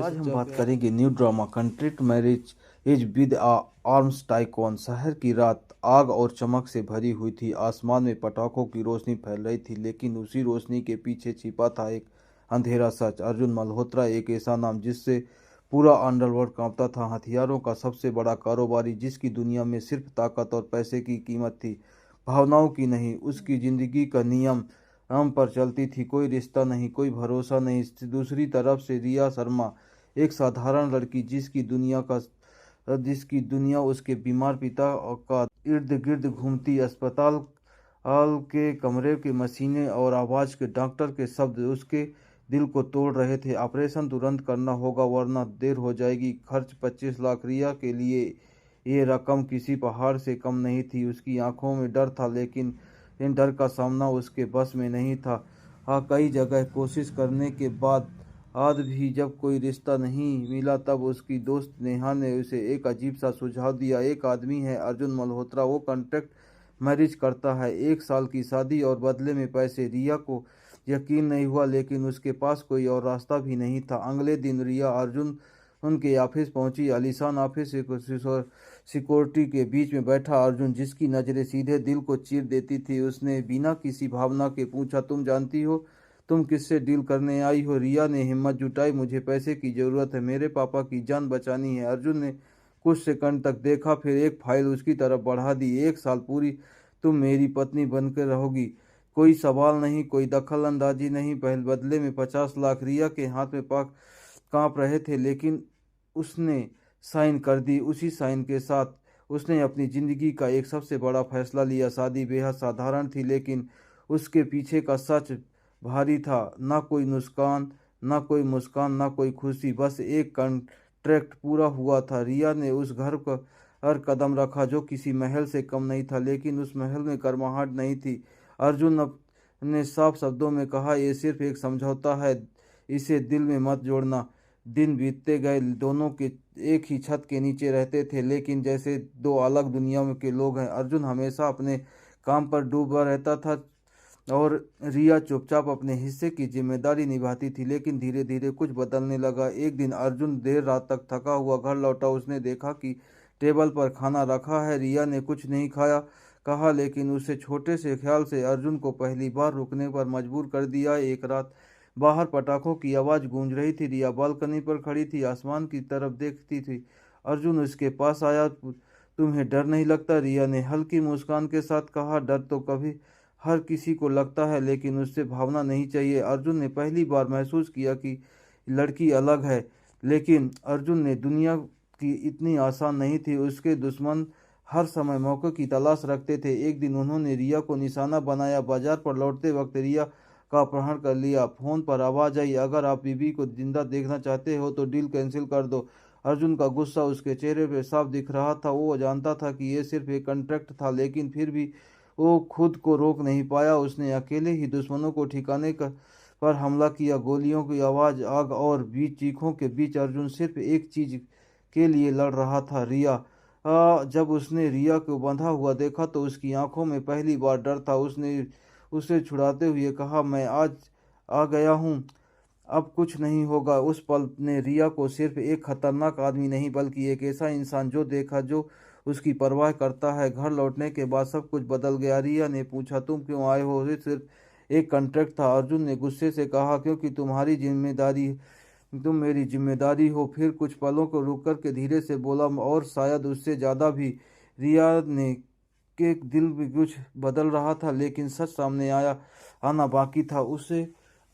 आज हम बात करेंगे new drama contract marriage is with arms tycoon. शहर की रात आग और चमक से भरी हुई थी। आसमान में पटाखों की रोशनी फैल रही थी, लेकिन उसी रोशनी के पीछे छिपा था एक अंधेरा सच। अर्जुन मल्होत्रा एक ऐसा नाम जिससे पूरा अंडरवर्ल्ड कांपता था। हथियारों का सबसे बड़ा कारोबारी, जिसकी दुनिया में सिर्फ ताकत और पैसे की कीमत थी, भावनाओं की नहीं। उसकी जिंदगी का नियम हम पर चलती थी, कोई रिश्ता नहीं, कोई भरोसा नहीं। दूसरी तरफ से रिया शर्मा, एक साधारण लड़की जिसकी दुनिया उसके बीमार पिता का इर्द गिर्द घूमती। अस्पताल के कमरे के मशीनें और आवाज के डॉक्टर के शब्द उसके दिल को तोड़ रहे थे। ऑपरेशन तुरंत करना होगा वरना देर हो जाएगी। खर्च 25 लाख। रिया के लिए ये रकम किसी पहाड़ से कम नहीं थी। उसकी आंखों में डर था, लेकिन इन डर का सामना उसके बस में नहीं था। हाँ, कई जगह कोशिश करने के बाद आज भी जब कोई रिश्ता नहीं मिला, तब उसकी दोस्त नेहा ने उसे एक अजीब सा सुझाव दिया। एक आदमी है अर्जुन मल्होत्रा, वो कॉन्ट्रैक्ट मैरिज करता है, 1 साल की शादी और बदले में पैसे। रिया को यकीन नहीं हुआ, लेकिन उसके पास कोई और रास्ता भी नहीं था। अगले दिन रिया अर्जुन उनके ऑफिस पहुंची। आलीशान ऑफिस सिक्योरिटी के बीच में बैठा अर्जुन, जिसकी नज़रें सीधे दिल को चीर देती थी। उसने बिना किसी भावना के पूछा, तुम जानती हो तुम किससे डील करने आई हो? रिया ने हिम्मत जुटाई, मुझे पैसे की ज़रूरत है, मेरे पापा की जान बचानी है। अर्जुन ने कुछ सेकंड तक देखा, फिर एक फाइल उसकी तरफ बढ़ा दी। 1 साल पूरी तुम मेरी पत्नी बनकर रहोगी, कोई सवाल नहीं, कोई दखल अंदाजी नहीं। पहले बदले में 50 लाख। रिया के हाथ में पाक कांप रहे थे, लेकिन उसने साइन कर दी। उसी साइन के साथ उसने अपनी ज़िंदगी का एक सबसे बड़ा फैसला लिया। शादी बेहद साधारण थी, लेकिन उसके पीछे का सच भारी था। ना कोई मुस्कान, ना कोई मुस्कान, ना कोई खुशी, बस एक कॉन्ट्रैक्ट पूरा हुआ था। रिया ने उस घर पर कदम रखा जो किसी महल से कम नहीं था, लेकिन उस महल में गर्माहट नहीं थी। अर्जुन ने साफ शब्दों में कहा, यह सिर्फ एक समझौता है, इसे दिल में मत जोड़ना। दिन बीतते गए, दोनों के एक ही छत के नीचे रहते थे, लेकिन जैसे दो अलग दुनिया के लोग हैं। अर्जुन हमेशा अपने काम पर डूबा रहता था और रिया चुपचाप अपने हिस्से की जिम्मेदारी निभाती थी। लेकिन धीरे धीरे कुछ बदलने लगा। एक दिन अर्जुन देर रात तक थका हुआ घर लौटा। उसने देखा कि टेबल पर खाना रखा है। रिया ने कुछ नहीं खाया कहा, लेकिन उसे छोटे से ख्याल से अर्जुन को पहली बार रुकने पर मजबूर कर दिया। एक रात बाहर पटाखों की आवाज़ गूंज रही थी। रिया बालकनी पर खड़ी थी, आसमान की तरफ देखती थी। अर्जुन उसके पास आया। तुम्हें डर नहीं लगता? रिया ने हल्की मुस्कान के साथ कहा, डर तो कभी हर किसी को लगता है, लेकिन उससे भावना नहीं चाहिए। अर्जुन ने पहली बार महसूस किया कि लड़की अलग है, लेकिन अर्जुन ने दुनिया की इतनी आसान नहीं थी। उसके दुश्मन हर समय मौके की तलाश रखते थे। एक दिन उन्होंने रिया को निशाना बनाया। बाजार पर लौटते वक्त रिया का अपहरण कर लिया। फोन पर आवाज आई, अगर आप बीबी को जिंदा देखना चाहते हो तो डील कैंसिल कर दो। अर्जुन का गुस्सा उसके चेहरे पर साफ दिख रहा था। वो जानता था कि यह सिर्फ एक कॉन्ट्रैक्ट था, लेकिन फिर भी वो खुद को रोक नहीं पाया। उसने अकेले ही दुश्मनों को पर हमला किया। गोलियों की आवाज़, आग और बीच चीखों के बीच अर्जुन सिर्फ एक चीज के लिए लड़ रहा था, रिया। जब उसने रिया को बंधा हुआ देखा तो उसकी आंखों में पहली बार डर था। उसने उसे छुड़ाते हुए कहा, मैं आज आ गया हूँ, अब कुछ नहीं होगा। उस पल ने रिया को सिर्फ एक खतरनाक आदमी नहीं, बल्कि एक ऐसा इंसान जो देखा, जो उसकी परवाह करता है। घर लौटने के बाद सब कुछ बदल गया। रिया ने पूछा, तुम क्यों आए हो? ये सिर्फ एक कॉन्ट्रैक्ट था। अर्जुन ने गुस्से से कहा, क्योंकि तुम मेरी जिम्मेदारी हो। फिर कुछ पलों को रुक कर के धीरे से बोला, और शायद उससे ज़्यादा भी। रिया ने के दिल में कुछ बदल रहा था, लेकिन सच सामने आना बाकी था। उसे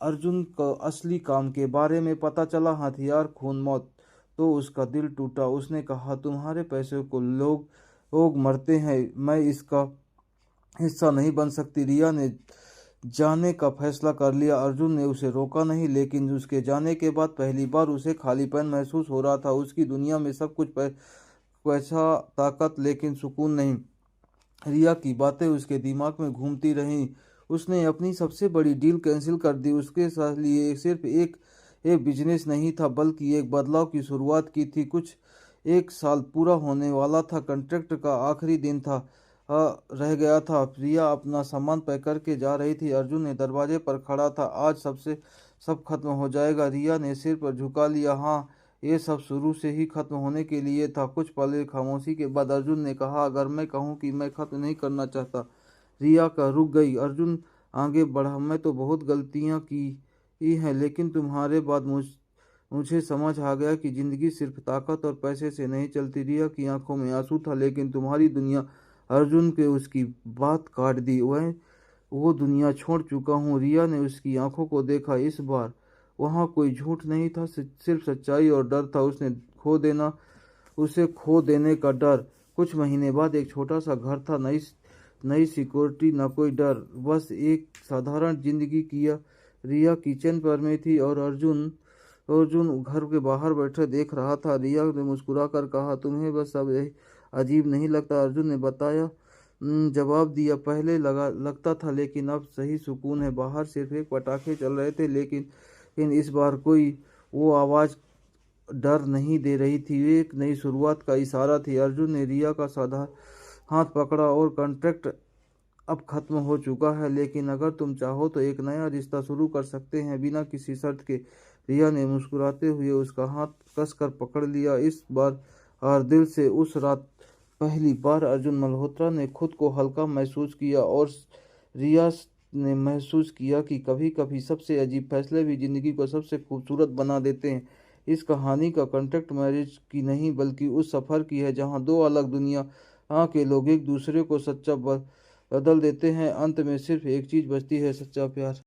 अर्जुन को असली काम के बारे में पता चला, हथियार, खून, मौत। तो उसका दिल टूटा। उसने कहा, तुम्हारे पैसे को लोग मरते हैं, मैं इसका हिस्सा नहीं बन सकती। रिया ने जाने का फैसला कर लिया। अर्जुन ने उसे रोका नहीं, लेकिन उसके जाने के बाद पहली बार उसे खालीपन महसूस हो रहा था। उसकी दुनिया में सब कुछ पैसा, ताकत, लेकिन सुकून नहीं। रिया की बातें उसके दिमाग में घूमती रहीं। उसने अपनी सबसे बड़ी डील कैंसिल कर दी। उसके साथ लिए सिर्फ एक बिजनेस नहीं था, बल्कि एक बदलाव की शुरुआत की थी। 1 साल पूरा होने वाला था। कॉन्ट्रैक्ट का आखिरी दिन था, रह गया था। रिया अपना सामान पैक करके जा रही थी। अर्जुन ने दरवाजे पर खड़ा था। आज सबसे सब खत्म हो जाएगा। रिया ने सिर पर झुका लिया। हाँ, ये सब शुरू से ही खत्म होने के लिए था। कुछ पल खामोशी के बाद अर्जुन ने कहा, अगर मैं कहूँ कि मैं खत्म नहीं करना चाहता। रिया का रुक गई। अर्जुन आगे बढ़ा, मैं तो बहुत गलतियाँ की हैं, लेकिन तुम्हारे बाद मुझे समझ आ गया कि जिंदगी सिर्फ ताकत और पैसे से नहीं चलती। रिया की आंखों में आंसू था, लेकिन तुम्हारी दुनिया। अर्जुन के उसकी बात काट दी। वह वो दुनिया छोड़ चुका हूँ। रिया ने उसकी आंखों को देखा। इस बार वहाँ कोई झूठ नहीं था, सिर्फ सच्चाई और डर था। उसे खो देने का डर। कुछ महीने बाद एक छोटा सा घर था, नई नई सिक्योरिटी, न कोई डर, बस एक साधारण जिंदगी किया। रिया किचन पर में थी और अर्जुन घर के बाहर बैठे देख रहा था। रिया ने मुस्कुराकर कहा, तुम्हें बस अब यही अजीब नहीं लगता? अर्जुन ने बताया, जवाब दिया, पहले लगता था, लेकिन अब सही सुकून है। बाहर सिर्फ एक पटाखे चल रहे थे, लेकिन इस बार कोई वो आवाज़ डर नहीं दे रही थी। ये एक नई शुरुआत का इशारा थी। अर्जुन ने रिया का साधा हाथ पकड़ा और कॉन्ट्रैक्ट अब खत्म हो चुका है, लेकिन अगर तुम चाहो तो एक नया रिश्ता शुरू कर सकते हैं, बिना किसी शर्त के। रिया ने मुस्कुराते हुए उसका हाथ कसकर पकड़ लिया। इस बार और दिल से। उस रात पहली बार अर्जुन मल्होत्रा ने खुद को हल्का महसूस किया, और रिया ने महसूस किया कि कभी कभी सबसे अजीब फैसले भी जिंदगी को सबसे खूबसूरत बना देते हैं। इस कहानी का कॉन्ट्रैक्ट मैरिज की नहीं, बल्कि उस सफ़र की है जहाँ दो अलग दुनिया के लोग एक दूसरे को सच्चा बदल देते हैं। अंत में सिर्फ एक चीज़ बचती है, सच्चा प्यार।